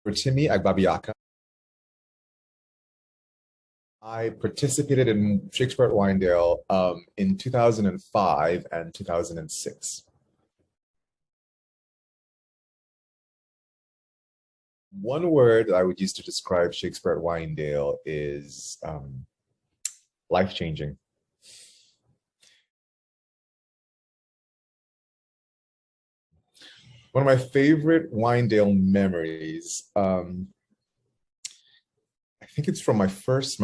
Rotimi, Agbabiaka. I participated in Shakespeare at Winedale in 2005 and 2006. One word that I would use to describe Shakespeare at Winedale is life-changing. One of my favorite Winedale memories, I think it's from my first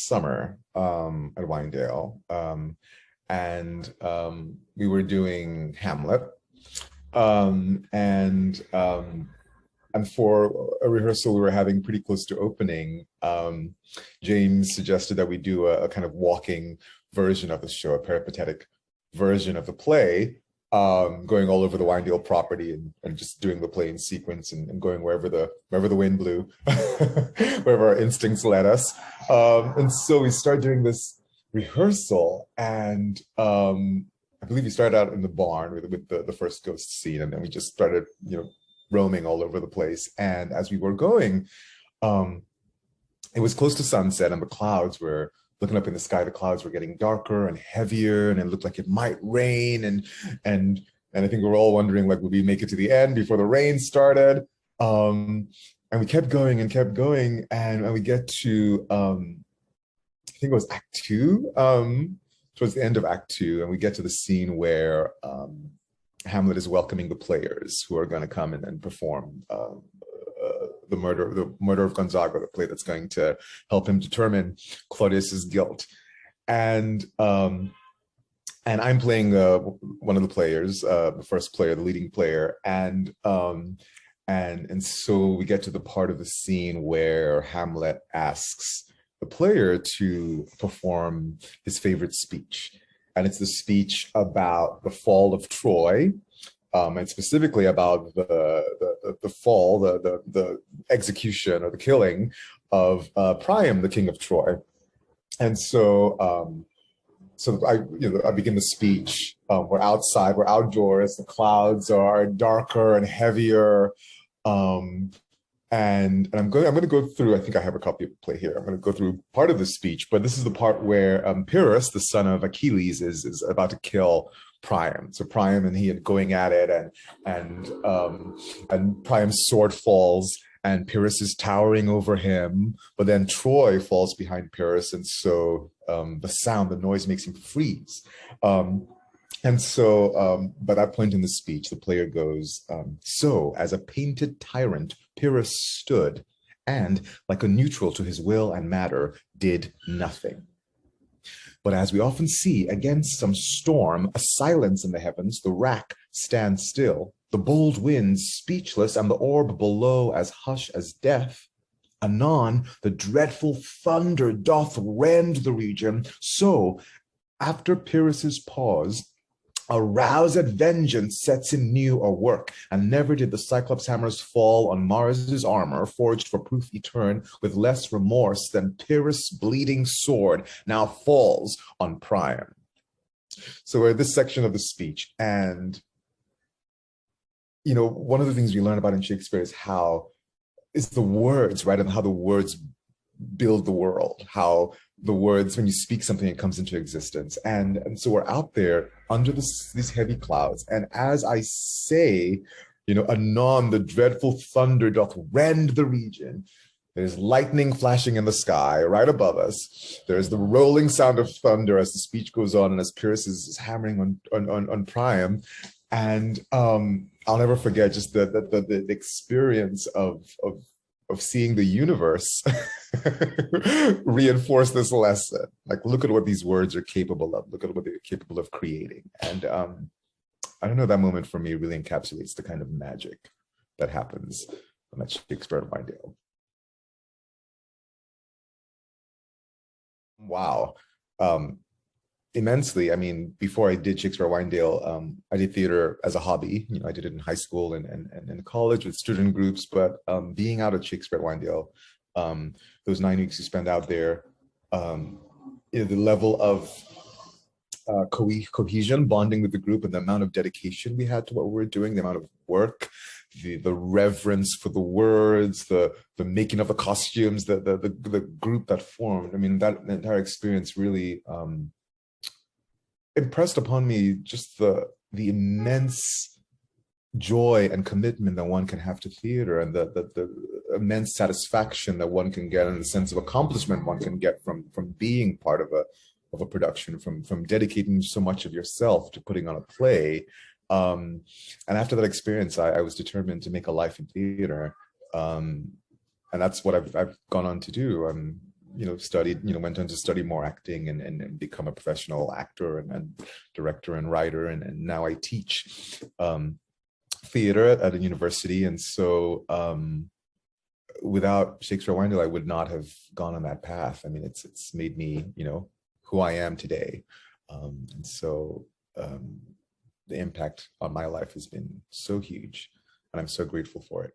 summer at Winedale, and we were doing Hamlet, and for a rehearsal we were having pretty close to opening. James suggested that we do a kind of walking version of the show, a peripatetic version of the play, going all over the Winedale property and just doing the play in sequence and going wherever the wind blew, wherever our instincts led us. And so we started doing this rehearsal, and I believe we started out in the barn with the first ghost scene, and then we just started, roaming all over the place. And as we were going, it was close to sunset, and the clouds were looking up in the sky. The clouds were getting darker and heavier, and it looked like it might rain. And I think we were all wondering, like, would we make it to the end before the rain started? And we kept going and kept going, and we get to I think it was Act Two, towards the end of Act Two, and we get to the scene where Hamlet is welcoming the players who are going to come and perform the murder of Gonzaga, the play that's going to help him determine Claudius's guilt. And I'm playing one of the players, the first player, the leading player, and so we get to the part of the scene where Hamlet asks the player to perform his favorite speech. And it's the speech about the fall of Troy, and specifically about the fall, the execution or the killing of Priam, the king of Troy. And so I begin the speech. We're outside, we're outdoors. The clouds are darker and heavier. And I'm going to go through, I think I have a copy of the play here. I'm going to go through part of the speech, but this is the part where Pyrrhus, the son of Achilles, is about to kill Priam. So Priam and he are going at it, and Priam's sword falls, and Pyrrhus is towering over him, but then Troy falls behind Pyrrhus, and so the noise makes him freeze. And so, by that point in the speech, the player goes, so, as a painted tyrant, Pyrrhus stood, and, like a neutral to his will and matter, did nothing. But as we often see, against some storm, a silence in the heavens, the rack stands still, the bold winds speechless, and the orb below as hush as death. Anon, the dreadful thunder doth rend the region, so, after Pyrrhus's pause, a roused vengeance sets in new a work, and never did the Cyclops hammers fall on Mars's armor, forged for proof etern, with less remorse than Pyrrhus' bleeding sword now falls on Priam. So we're at this section of the speech, and one of the things we learn about in Shakespeare is the words, right, and how the words build the world, how the words, when you speak something, it comes into existence. And so we're out there under these heavy clouds. And as I say, anon the dreadful thunder doth rend the region. There's lightning flashing in the sky right above us. There's the rolling sound of thunder as the speech goes on and as Pyrrhus is hammering on Priam. And I'll never forget just the experience of seeing the universe reinforce this lesson. Like, look at what these words are capable of. Look at what they're capable of creating. And I don't know, that moment for me really encapsulates the kind of magic that happens on that Shakespeare at Winedale. Wow. Immensely. I mean, before I did Shakespeare at Winedale, I did theater as a hobby. I did it in high school and in college with student groups. But being out at Shakespeare at Winedale, those 9 weeks you spend out there, the level of cohesion, bonding with the group, and the amount of dedication we had to what we were doing, the amount of work, the reverence for the words, the making of the costumes, the group that formed. I mean, that entire experience really impressed upon me just the immense joy and commitment that one can have to theater, and the immense satisfaction that one can get, and the sense of accomplishment one can get from being part of a production, from dedicating so much of yourself to putting on a play. And after that experience, I was determined to make a life in theater, and that's what I've gone on to do. Studied, went on to study more acting and become a professional actor and director and writer, and now I teach theater at a university. And so without Shakespeare Winedale, I would not have gone on that path. I mean, it's made me, who I am today. And so the impact on my life has been so huge, and I'm so grateful for it.